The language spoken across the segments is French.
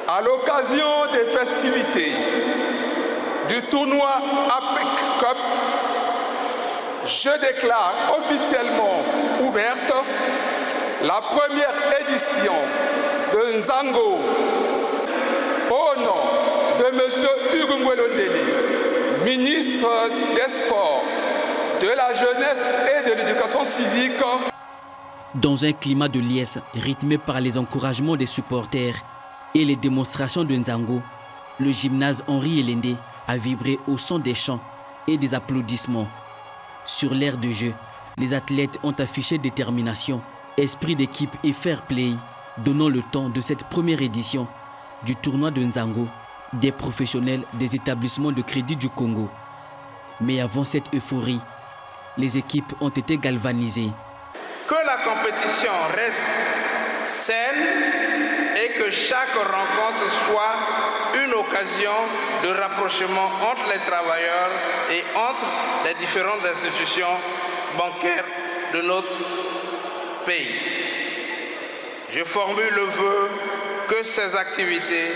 À l'occasion des festivités du tournoi APEC Cup, je déclare officiellement ouverte la première édition de Nzango au nom de M. Hugo Nguelo Ndeli, ministre des Sports, de la Jeunesse et de l'Éducation civique. Dans un climat de liesse rythmé par les encouragements des supporters et les démonstrations de Nzango, le gymnase Henri Elende a vibré au son des chants et des applaudissements. Sur l'aire de jeu, les athlètes ont affiché détermination, esprit d'équipe et fair play, donnant le temps de cette première édition du tournoi de Nzango des professionnels des établissements de crédit du Congo. Mais avant cette euphorie, les équipes ont été galvanisées. Que la compétition reste saine et que chaque rencontre soit une occasion de rapprochement entre les travailleurs et entre les différentes institutions bancaires de notre pays. Je formule le vœu que ces activités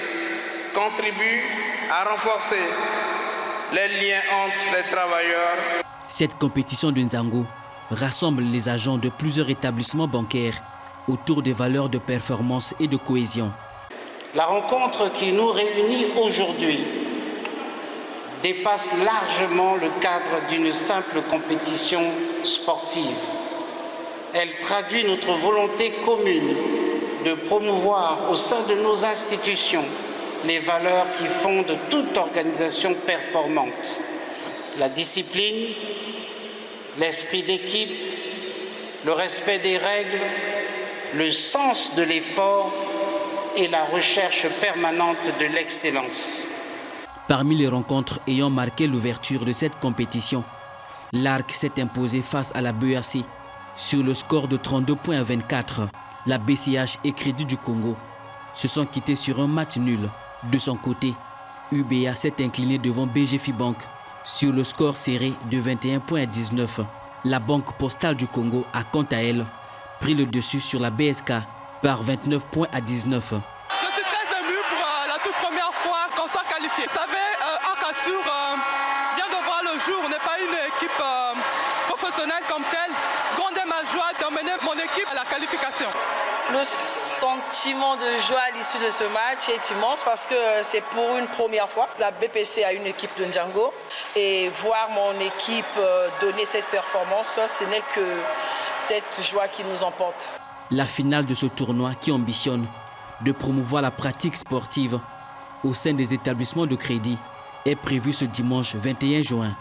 contribuent à renforcer les liens entre les travailleurs. Cette compétition de Nzango rassemble les agents de plusieurs établissements bancaires autour des valeurs de performance et de cohésion. La rencontre qui nous réunit aujourd'hui dépasse largement le cadre d'une simple compétition sportive. Elle traduit notre volonté commune de promouvoir au sein de nos institutions les valeurs qui fondent toute organisation performante. La discipline, l'esprit d'équipe, le respect des règles, le sens de l'effort et la recherche permanente de l'excellence. Parmi les rencontres ayant marqué l'ouverture de cette compétition, l'ARC s'est imposé face à la BEAC sur le score de 32 points à 24. La BCH et Crédit du Congo se sont quittés sur un match nul. De son côté, UBA s'est incliné devant BGFI Bank sur le score serré de 21 points à 19. La Banque postale du Congo a quant à elle pris le dessus sur la BSK par 29 points à 19. Je suis très ému pour la toute première fois qu'on soit qualifié. Vous savez, Arcasur vient de voir le jour. On n'est pas une équipe professionnelle comme telle. Grande est ma joie d'emmener mon équipe à la qualification. Le sentiment de joie à l'issue de ce match est immense parce que c'est pour une première fois. La BPC a une équipe de Nzango et voir mon équipe donner cette performance, ce n'est que cette joie qui nous emporte. La finale de ce tournoi qui ambitionne de promouvoir la pratique sportive au sein des établissements de crédit est prévue ce dimanche 21 juin.